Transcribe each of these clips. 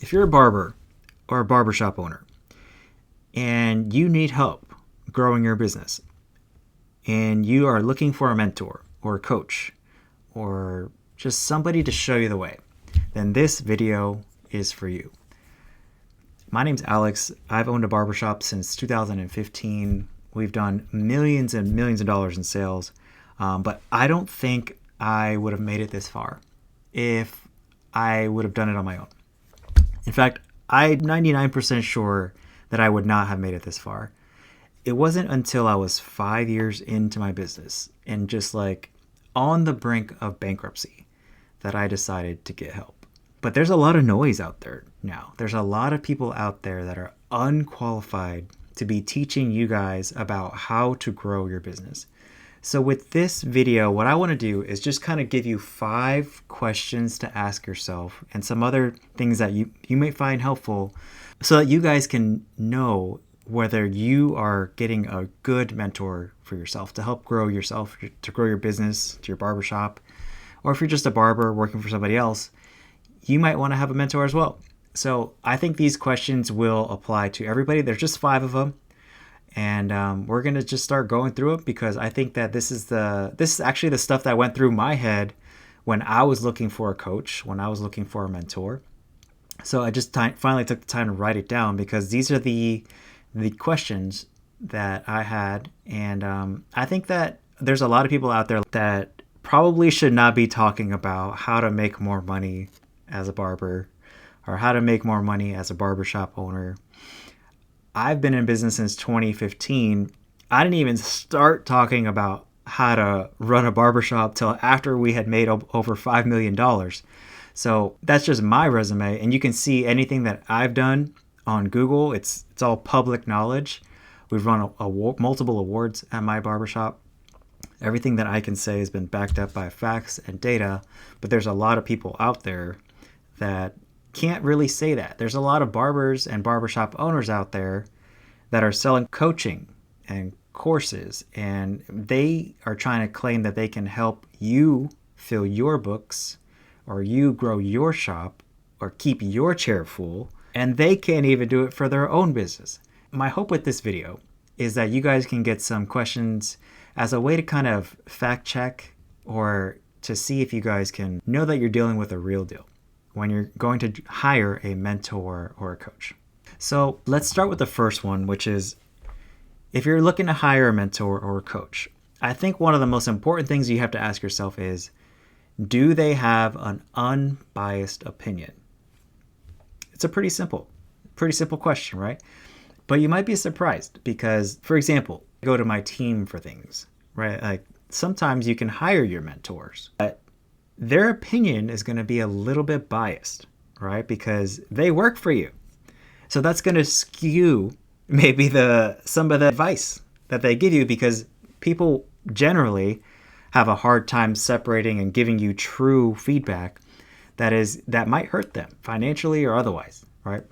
If you're a barber or a barbershop owner and you need help growing your business and you are looking for a mentor or a coach or just somebody to show you the way, then this video is for you. My name's Alex. I've owned a barbershop since 2015. We've done millions and millions of dollars in sales, but I don't think I would have made it this far if I would have done it on my own. In fact, I'm 99% sure that I would not have made it this far. It wasn't until I was 5 years into my business and just like on the brink of bankruptcy that I decided to get help. But there's a lot of noise out there now. There's a lot of people out there that are unqualified to be teaching you guys about how to grow your business. So with this video, what I want to do is just kind of give you 5 questions to ask yourself and some other things that you may find helpful so that you guys can know whether you are getting a good mentor for yourself to help grow yourself, to grow your business, to your barbershop, or if you're just a barber working for somebody else, you might want to have a mentor as well. So I think these questions will apply to everybody. There's just 5 of them. And we're going to just start going through it because I think that this is actually the stuff that went through my head when I was looking for a coach, when I was looking for a mentor. So I just finally took the time to write it down because these are the questions that I had. And I think that there's a lot of people out there that probably should not be talking about how to make more money as a barber or how to make more money as a barbershop owner. I've been in business since 2015. I didn't even start talking about how to run a barbershop till after we had made over $5 million. So that's just my resume. And you can see anything that I've done on Google. It's all public knowledge. We've run multiple awards at my barbershop. Everything that I can say has been backed up by facts and data. But there's a lot of people out there that can't really say that. There's a lot of barbers and barbershop owners out there that are selling coaching and courses, and they are trying to claim that they can help you fill your books or you grow your shop or keep your chair full, and they can't even do it for their own business. My hope with this video is that you guys can get some questions as a way to kind of fact check or to see if you guys can know that you're dealing with a real deal when you're going to hire a mentor or a coach. So let's start with the first one, which is if you're looking to hire a mentor or a coach, I think one of the most important things you have to ask yourself is, do they have an unbiased opinion? It's a pretty simple question, right? But you might be surprised because, for example, I go to my team for things, right? Like sometimes you can hire your mentors, but their opinion is going to be a little bit biased, right? Because they work for you. So that's going to skew maybe some of the advice that they give you because people generally have a hard time separating and giving you true feedback that might hurt them financially or otherwise, right?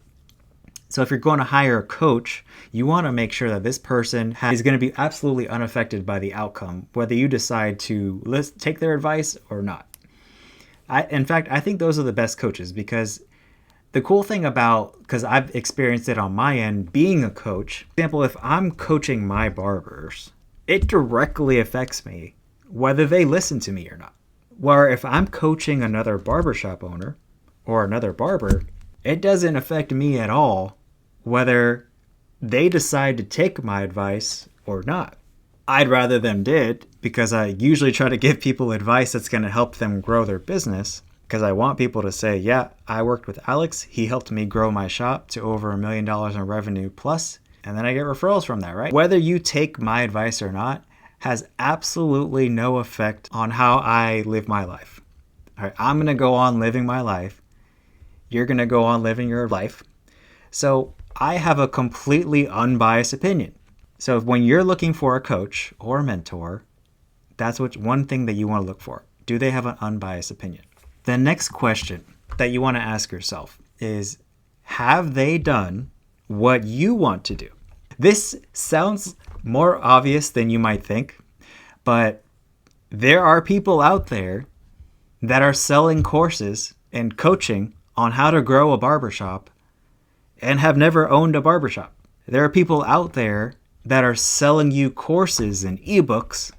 So if you're going to hire a coach, you want to make sure that this person is going to be absolutely unaffected by the outcome, whether you decide to take their advice or not. In fact, I think those are the best coaches because the cool thing because I've experienced it on my end, being a coach, for example, if I'm coaching my barbers, it directly affects me whether they listen to me or not. Where if I'm coaching another barbershop owner or another barber, it doesn't affect me at all whether they decide to take my advice or not. I'd rather them did because I usually try to give people advice that's going to help them grow their business because I want people to say, yeah, I worked with Alex. He helped me grow my shop to over $1 million in revenue plus, and then I get referrals from that, right? Whether you take my advice or not has absolutely no effect on how I live my life. All right, I'm going to go on living my life. You're going to go on living your life. So I have a completely unbiased opinion. So when you're looking for a coach or a mentor, that's one thing that you want to look for. Do they have an unbiased opinion? The next question that you want to ask yourself is, have they done what you want to do? This sounds more obvious than you might think, but there are people out there that are selling courses and coaching on how to grow a barbershop and have never owned a barbershop. There are people out there that are selling you courses and ebooks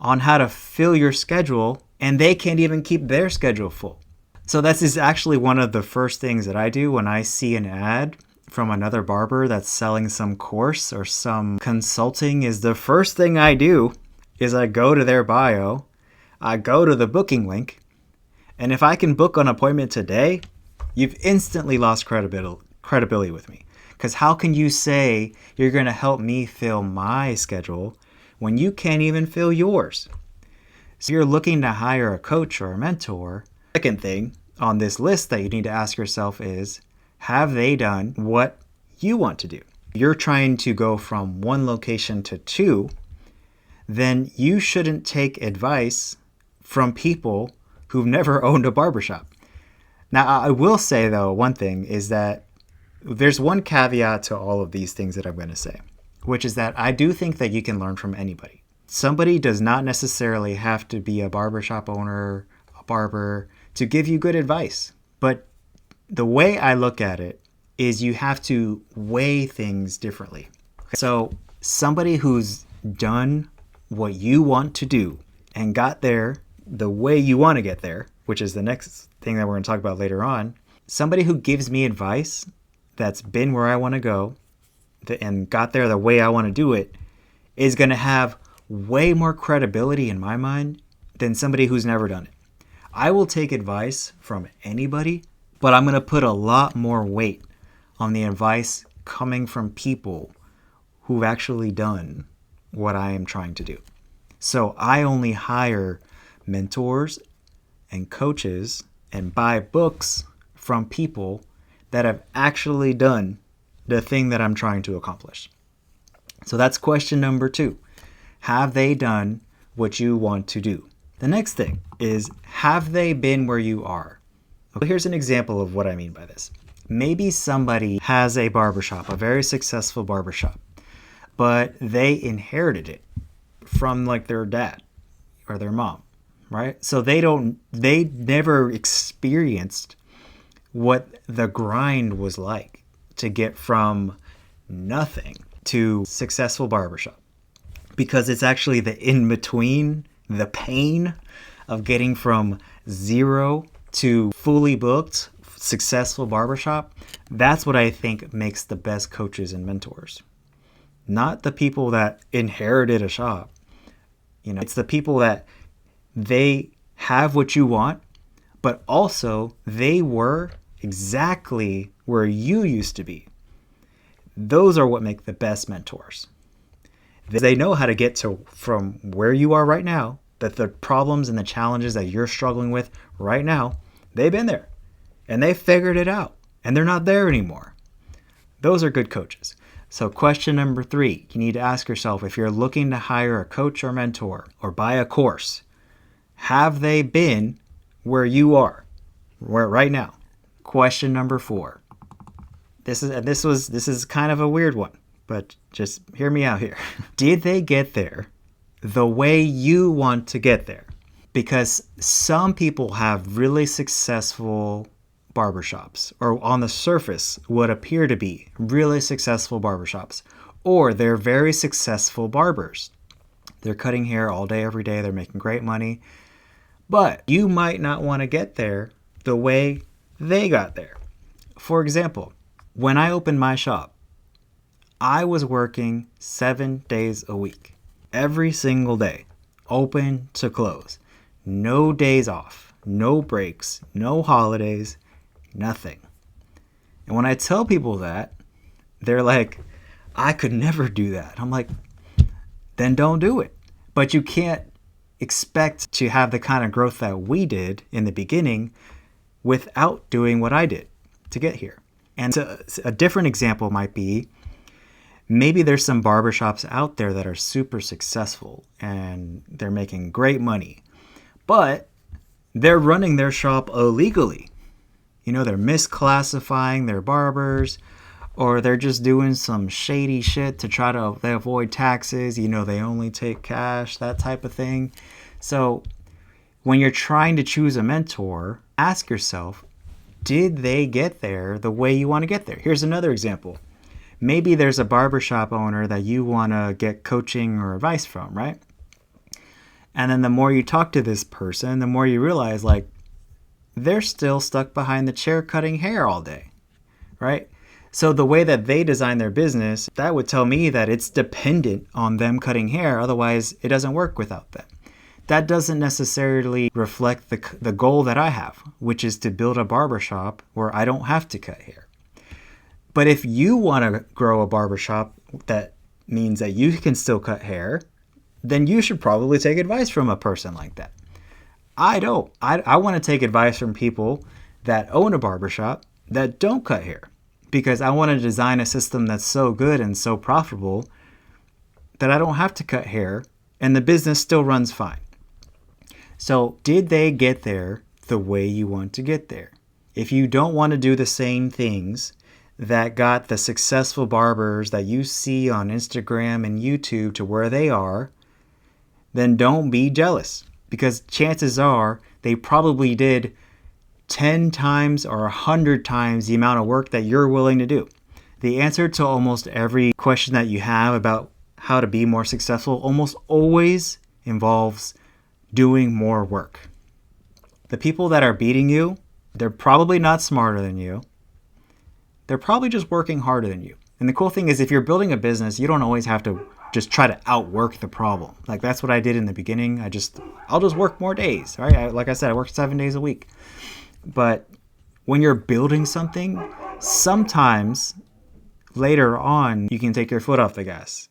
on how to fill your schedule, and they can't even keep their schedule full. So this is actually one of the first things that I do when I see an ad from another barber that's selling some course or some consulting. Is the first thing I do is I go to their bio, I go to the booking link, and if I can book an appointment today, you've instantly lost credibility with me. Because how can you say you're going to help me fill my schedule when you can't even fill yours? So you're looking to hire a coach or a mentor. Second thing on this list that you need to ask yourself is, have they done what you want to do? If you're trying to go from one location to two, then you shouldn't take advice from people who've never owned a barbershop. Now, I will say, though, one thing is that there's one caveat to all of these things that I'm going to say, which is that I do think that you can learn from anybody. Somebody does not necessarily have to be a barbershop owner, a barber, to give you good advice. But the way I look at it is you have to weigh things differently. So somebody who's done what you want to do and got there the way you want to get there, which is the next thing that we're going to talk about later on, somebody who gives me advice that's been where I want to go and got there the way I want to do it is going to have way more credibility in my mind than somebody who's never done it. I will take advice from anybody, but I'm going to put a lot more weight on the advice coming from people who've actually done what I am trying to do. So I only hire mentors and coaches and buy books from people that have actually done the thing that I'm trying to accomplish. So that's question number 2. Have they done what you want to do? The next thing is, have they been where you are? Okay, here's an example of what I mean by this. Maybe somebody has a barbershop, a very successful barbershop, but they inherited it from like their dad or their mom, right? So they never experienced what the grind was like to get from nothing to successful barbershop, because it's actually the in-between, the pain of getting from zero to fully booked successful barbershop. That's what I think makes the best coaches and mentors. Not the people that inherited a shop. It's the people that they have what you want, but also they were exactly where you used to be. Those are what make the best mentors. They know how to get to from where you are right now, that the problems and the challenges that you're struggling with right now, they've been there and they figured it out and they're not there anymore. Those are good coaches. So question number 3, you need to ask yourself, if you're looking to hire a coach or mentor or buy a course, have they been where you are right now? Question number 4. This is kind of a weird one, but just hear me out here. Did they get there the way you want to get there? Because some people have really successful barbershops, or on the surface what appear to be really successful barbershops, or they're very successful barbers. They're cutting hair all day, every day. They're making great money. But you might not want to get there the way they got there. For example, when I opened my shop, I was working 7 days a week, every single day, open to close. No days off, no breaks, no holidays, nothing. And when I tell people that, they're like, I could never do that. I'm like, then don't do it. But you can't expect to have the kind of growth that we did in the beginning without doing what I did to get here. And so a different example might be, maybe there's some barbershops out there that are super successful and they're making great money, but they're running their shop illegally. They're misclassifying their barbers, or they're just doing some shady shit to try to avoid taxes. They only take cash, that type of thing. So when you're trying to choose a mentor, ask yourself, did they get there the way you want to get there? Here's another example. Maybe there's a barbershop owner that you want to get coaching or advice from, right? And then the more you talk to this person, the more you realize like they're still stuck behind the chair cutting hair all day, right? So the way that they design their business, that would tell me that it's dependent on them cutting hair. Otherwise, it doesn't work without them. That doesn't necessarily reflect the goal that I have, which is to build a barbershop where I don't have to cut hair. But if you want to grow a barbershop that means that you can still cut hair, then you should probably take advice from a person like that. I don't. I want to take advice from people that own a barbershop that don't cut hair, because I want to design a system that's so good and so profitable that I don't have to cut hair and the business still runs fine. So did they get there the way you want to get there? If you don't want to do the same things that got the successful barbers that you see on Instagram and YouTube to where they are, then don't be jealous, because chances are they probably did 10 times or 100 times the amount of work that you're willing to do. The answer to almost every question that you have about how to be more successful almost always involves doing more work. The people that are beating you, they're probably not smarter than you. They're probably just working harder than you. And the cool thing is, if you're building a business, you don't always have to just try to outwork the problem. Like that's what I did in the beginning. I'll just work more days, right? Like I said, I work 7 days a week. But when you're building something, sometimes later on, you can take your foot off the gas.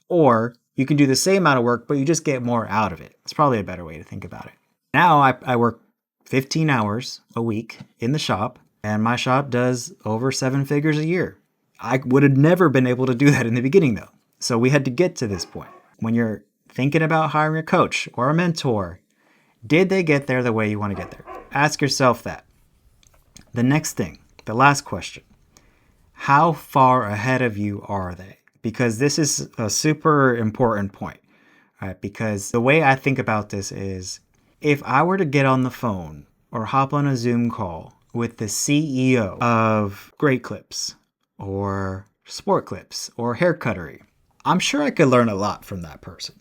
Or you can do the same amount of work, but you just get more out of it. It's probably a better way to think about it. Now I work 15 hours a week in the shop, and my shop does over 7 figures a year. I would have never been able to do that in the beginning though. So we had to get to this point. When you're thinking about hiring a coach or a mentor, did they get there the way you want to get there? Ask yourself that. The next thing, the last question, how far ahead of you are they? Because this is a super important point, right? Because the way I think about this is, if I were to get on the phone or hop on a Zoom call with the CEO of Great Clips or Sport Clips or Hair Cuttery, I'm sure I could learn a lot from that person,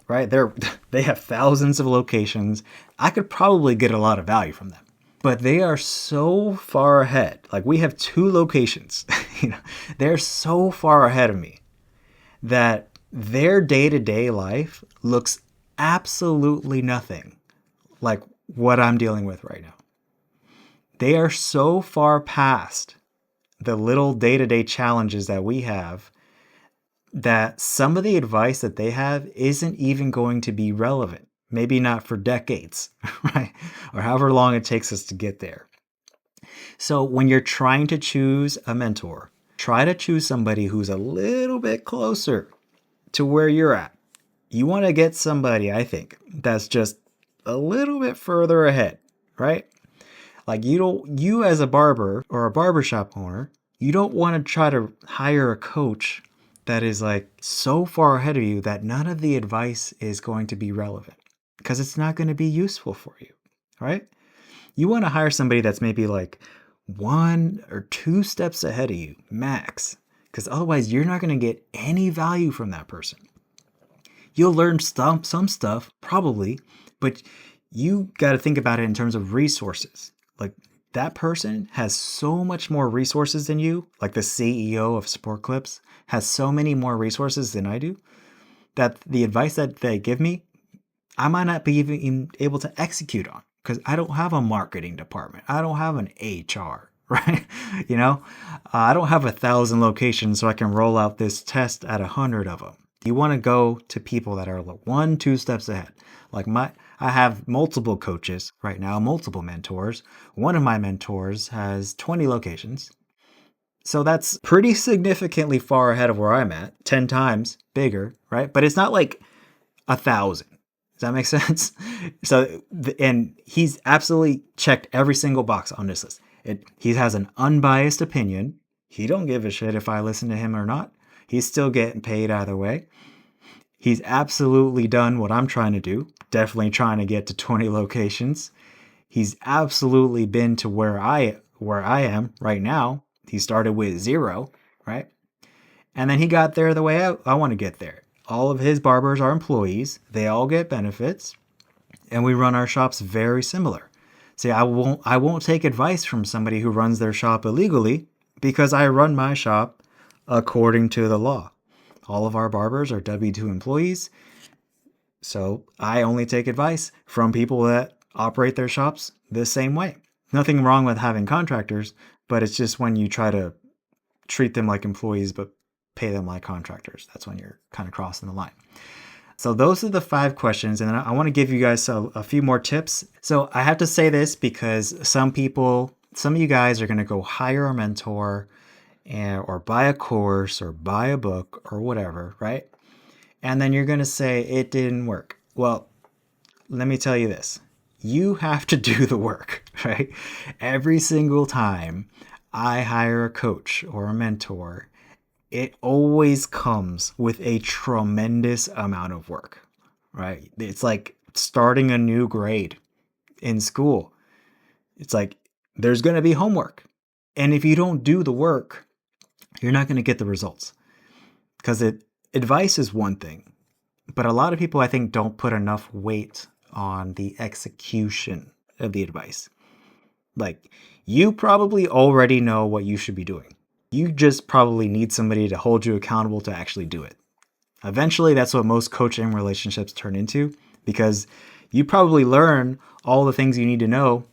right? They have thousands of locations. I could probably get a lot of value from them. But they are so far ahead. Like we have 2 locations. They're so far ahead of me that their day-to-day life looks absolutely nothing like what I'm dealing with right now. They are so far past the little day-to-day challenges that we have that some of the advice that they have isn't even going to be relevant. Maybe not for decades, right? Or however long it takes us to get there. So when you're trying to choose a mentor, try to choose somebody who's a little bit closer to where you're at. You want to get somebody, I think, that's just a little bit further ahead, right? Like you as a barber or a barbershop owner, you don't want to try to hire a coach that is like so far ahead of you that none of the advice is going to be relevant, because it's not going to be useful for you, right? You want to hire somebody that's maybe like 1 or 2 steps ahead of you, max, because otherwise you're not going to get any value from that person. You'll learn some stuff, probably, but you got to think about it in terms of resources. Like that person has so much more resources than you, like the CEO of Sport Clips has so many more resources than I do, that the advice that they give me, I might not be even able to execute on, because I don't have a marketing department. I don't have an HR, right? I don't have 1,000 locations so I can roll out this test at 100 of them. You want to go to people that are 1, 2 steps ahead. Like I have multiple coaches right now, multiple mentors. One of my mentors has 20 locations. So that's pretty significantly far ahead of where I'm at, 10 times bigger, right? But it's not like 1,000. Does that make sense? So, and he's absolutely checked every single box on this list. He has an unbiased opinion. He don't give a shit if I listen to him or not. He's still getting paid either way. He's absolutely done what I'm trying to do. Definitely trying to get to 20 locations. He's absolutely been to where I where I am right now. He started with 0, right? And then he got there the way I want to get there. All of his barbers are employees. They all get benefits, and we run our shops very similar. See, I won't take advice from somebody who runs their shop illegally, because I run my shop according to the law. All of our barbers are W-2 employees, so I only take advice from people that operate their shops the same way. Nothing wrong with having contractors, but it's just when you try to treat them like employees but pay them like contractors, that's when you're kind of crossing the line. So those are the 5 questions, and I want to give you guys a few more tips. So I have to say this because some of you guys are going to go hire a mentor or buy a course or buy a book or whatever, right? And then you're going to say it didn't work. Well, let me tell you this. You have to do the work, right? Every single time I hire a coach or a mentor, it always comes with a tremendous amount of work, right? It's like starting a new grade in school. It's like there's going to be homework. And if you don't do the work, you're not going to get the results. Because advice is one thing, but a lot of people, I think, don't put enough weight on the execution of the advice. Like, you probably already know what you should be doing. You just probably need somebody to hold you accountable to actually do it. Eventually, that's what most coaching relationships turn into, because you probably learn all the things you need to know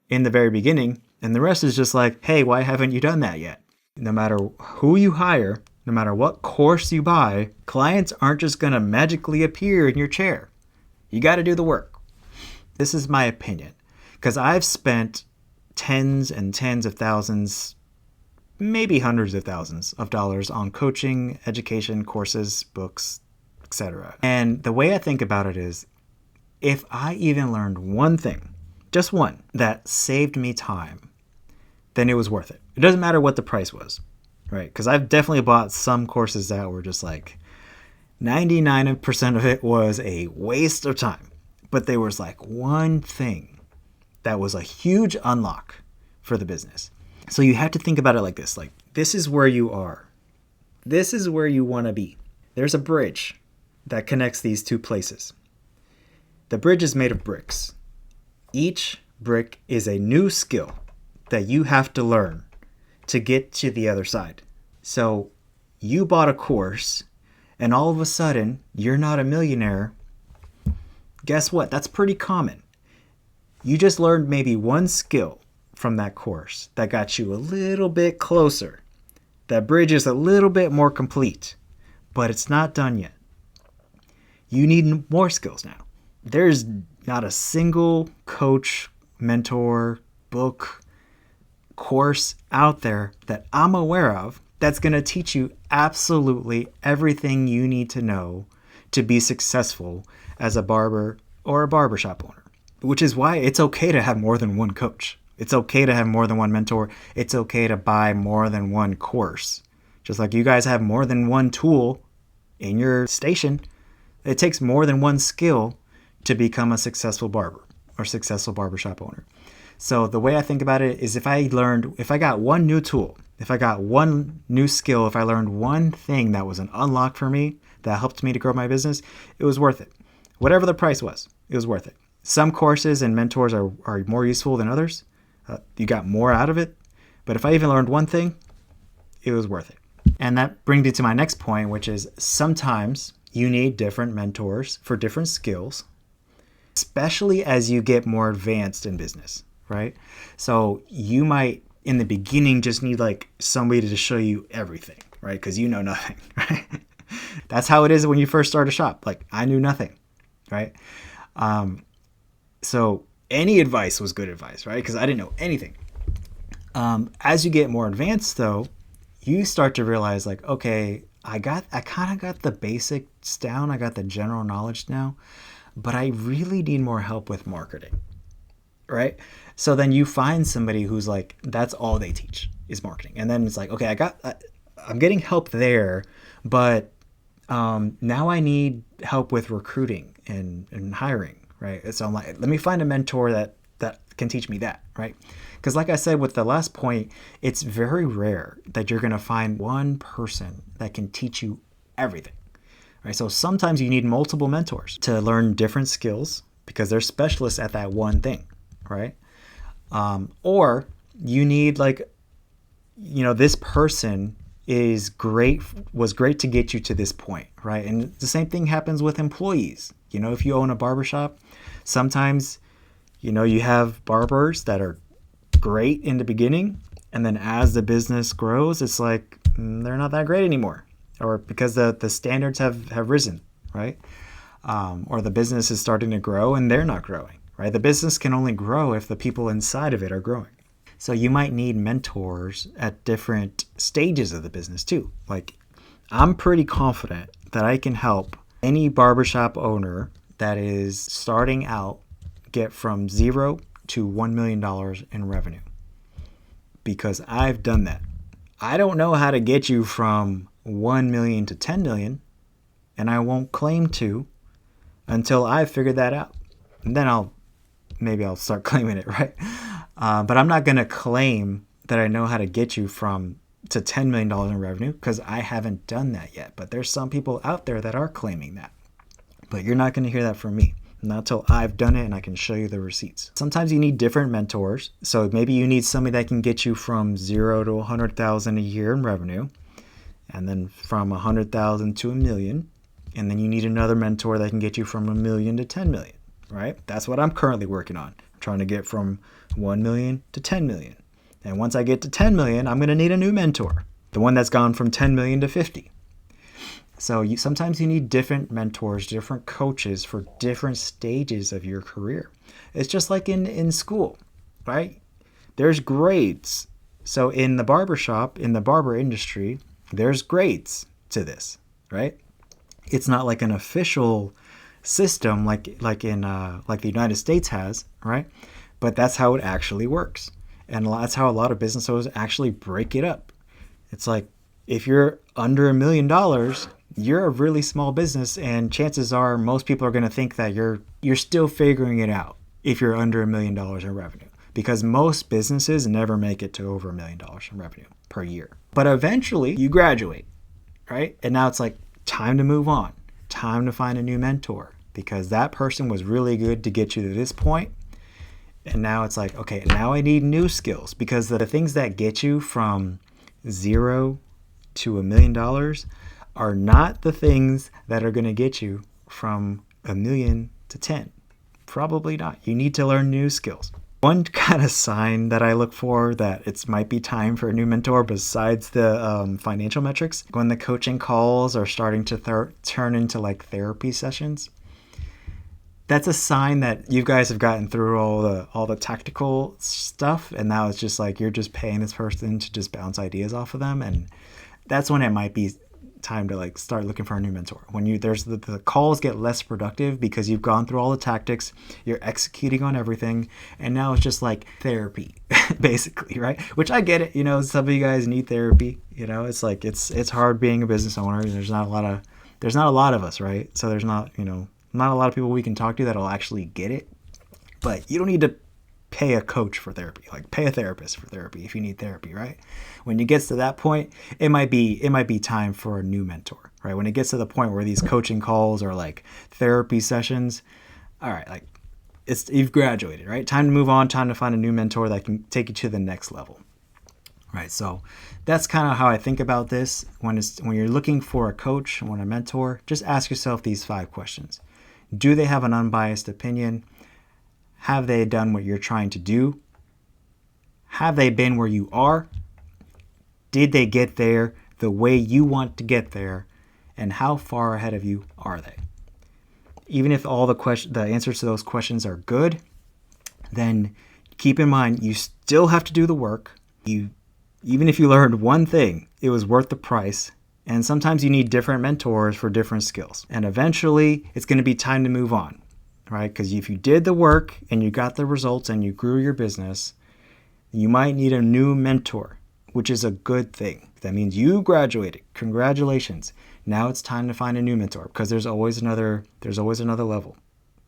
in the very beginning, and the rest is just like, hey, why haven't you done that yet? No matter who you hire, no matter what course you buy, clients aren't just going to magically appear in your chair. You got to do the work. This is my opinion, because I've spent tens and tens of thousands, maybe hundreds of thousands of dollars on coaching, education, courses, books, etc. And the way I think about it is, if I even learned one thing, just one, that saved me time, then it was worth it. It doesn't matter what the price was, right? Because I've definitely bought some courses that were just like 99% of it was a waste of time. But there was like one thing that was a huge unlock for the business. So you have to think about it like this. Like, this is where you are. This is where you want to be. There's a bridge that connects these 2 places. The bridge is made of bricks. Each brick is a new skill that you have to learn to get to the other side. So you bought a course, and all of a sudden, you're not a millionaire. Guess what? That's pretty common. You just learned maybe one skill from that course that got you a little bit closer. That bridge is a little bit more complete, but it's not done yet. You need more skills now. There's not a single coach, mentor, book, course out there that I'm aware of that's going to teach you absolutely everything you need to know to be successful as a barber or a barbershop owner, which is why it's okay to have more than one coach. It's okay to have more than one mentor. It's okay to buy more than one course. Just like you guys have more than one tool in your station, it takes more than one skill to become a successful barber or successful barbershop owner. So the way I think about it is, if I got one new tool, if I got one new skill, if I learned one thing that was an unlock for me that helped me to grow my business, it was worth it. Whatever the price was, it was worth it. Some courses and mentors are more useful than others. You got more out of it. But if I even learned one thing, it was worth it. And that brings me to my next point, which is sometimes you need different mentors for different skills, especially as you get more advanced in business, right? So you might, in the beginning, just need like somebody to show you everything, right? Because you know nothing, right? That's how it is when you first start a shop. Like, I knew nothing, right? So any advice was good advice, right? Because I didn't know anything. As you get more advanced, though, you start to realize, like, okay, I kind of got the basics down. I got the general knowledge now, but I really need more help with marketing, right? So then you find somebody who's like, that's all they teach is marketing. And then it's like, okay, I'm getting help there, but now I need help with recruiting and hiring, right? So I'm like, let me find a mentor that can teach me that, right? Because like I said with the last point, it's very rare that you're going to find one person that can teach you everything, right? So sometimes you need multiple mentors to learn different skills because they're specialists at that one thing, right? Or you need this person was great to get you to this point, right? And the same thing happens with employees. If you own a barbershop, sometimes, you have barbers that are great in the beginning, and then as the business grows, it's like they're not that great anymore, or because the standards have risen, right? Or the business is starting to grow and they're not growing, right? The business can only grow if the people inside of it are growing. So you might need mentors at different stages of the business too. Like, I'm pretty confident that I can help any barbershop owner that is starting out get from 0 to $1 million in revenue, because I've done that. I don't know how to get you from 1 million to 10 million, and I won't claim to until I've figured that out. And then I'll start claiming it, right? But I'm not going to claim that I know how to get you to $10 million in revenue, because I haven't done that yet. But there's some people out there that are claiming that. But you're not going to hear that from me. Not until I've done it and I can show you the receipts. Sometimes you need different mentors. So maybe you need somebody that can get you from 0 to 100,000 a year in revenue, and then from 100,000 to $1 million. And then you need another mentor that can get you from $1 million to 10 million, right? That's what I'm currently working on. I'm trying to get from 1 million to 10 million. And once I get to 10 million, I'm going to need a new mentor, the one that's gone from 10 million to 50. So sometimes you need different mentors, different coaches for different stages of your career. It's just like in school, right? There's grades. So in the barbershop, in the barber industry, there's grades to this, right? It's not like an official system like the United States has, right? But that's how it actually works. And that's how a lot of business owners actually break it up. It's like, if you're under $1 million, you're a really small business, and chances are most people are going to think that you're still figuring it out if you're under $1 million in revenue, because most businesses never make it to over $1 million in revenue per year. But eventually you graduate, right? And now it's like time to move on, time to find a new mentor, because that person was really good to get you to this point. And now it's like, okay, now I need new skills, because the things that get you from 0 to $1 million are not the things that are going to get you from 1 million to 10. Probably not. You need to learn new skills. One kind of sign that I look for that it might be time for a new mentor, besides the financial metrics, when the coaching calls are starting to turn into like therapy sessions, that's a sign that you guys have gotten through all the tactical stuff, and now it's just like you're just paying this person to just bounce ideas off of them. And that's when it might be time to like start looking for a new mentor. When the calls get less productive because you've gone through all the tactics, you're executing on everything, and now it's just like therapy, basically, right? Which I get it. Some of you guys need therapy. It's like it's hard being a business owner. There's not a lot of us, right? So there's not not a lot of people we can talk to that'll actually get it. But you don't need to pay a coach for therapy. Like, pay a therapist for therapy if you need therapy, right? When it gets to that point, it might be time for a new mentor, right? When it gets to the point where these coaching calls are like therapy sessions, all right, like you've graduated, right? Time to move on, time to find a new mentor that can take you to the next level. Right? So that's kind of how I think about this. When you're looking for a coach or a mentor, just ask yourself these 5 questions. Do they have an unbiased opinion? Have they done what you're trying to do? Have they been where you are? Did they get there the way you want to get there? And how far ahead of you are they? Even if all the answers to those questions are good, then keep in mind you still have to do the work. Even if you learned one thing, it was worth the price. And sometimes you need different mentors for different skills. And eventually, it's going to be time to move on, right? Because if you did the work and you got the results and you grew your business, you might need a new mentor, which is a good thing. That means you graduated. Congratulations. Now it's time to find a new mentor, because there's always another level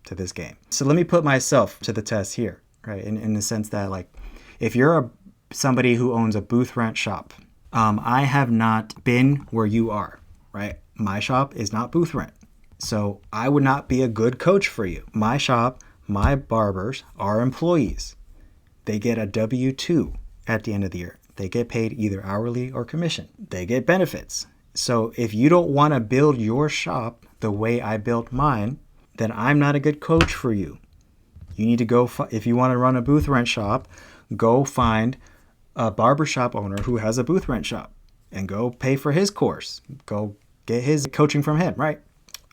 to this game. So let me put myself to the test here, right? In the sense that, like, if you're somebody who owns a booth rent shop, I have not been where you are, right? My shop is not booth rent. So I would not be a good coach for you. My shop, my barbers are employees. They get a W-2 at the end of the year. They get paid either hourly or commission. They get benefits. So if you don't want to build your shop the way I built mine, then I'm not a good coach for you. You need to go, if you want to run a booth rent shop, go find a barbershop owner who has a booth rent shop and go pay for his course. Go get his coaching from him, right?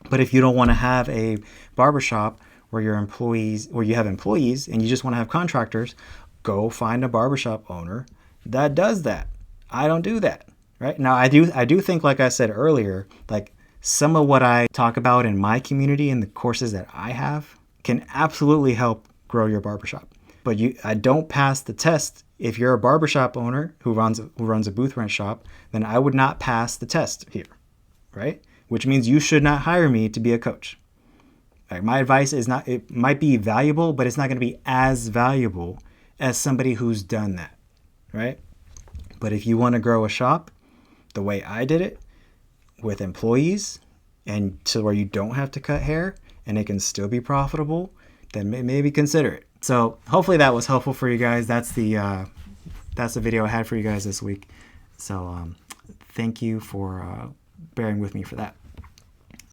But if you don't want to have a barbershop where you have employees and you just want to have contractors, go find a barbershop owner that does that. I don't do that, right? Now, I do think, like I said earlier, like some of what I talk about in my community and the courses that I have can absolutely help grow your barbershop. But I don't pass the test. If you're a barbershop owner who runs a booth rent shop, then I would not pass the test here, right? Which means you should not hire me to be a coach. Like, my advice is not, it might be valuable, but it's not going to be as valuable as somebody who's done that, right? But if you want to grow a shop the way I did it, with employees, and to where you don't have to cut hair and it can still be profitable, then maybe consider it. So hopefully that was helpful for you guys. That's the video I had for you guys this week. So thank you for bearing with me for that.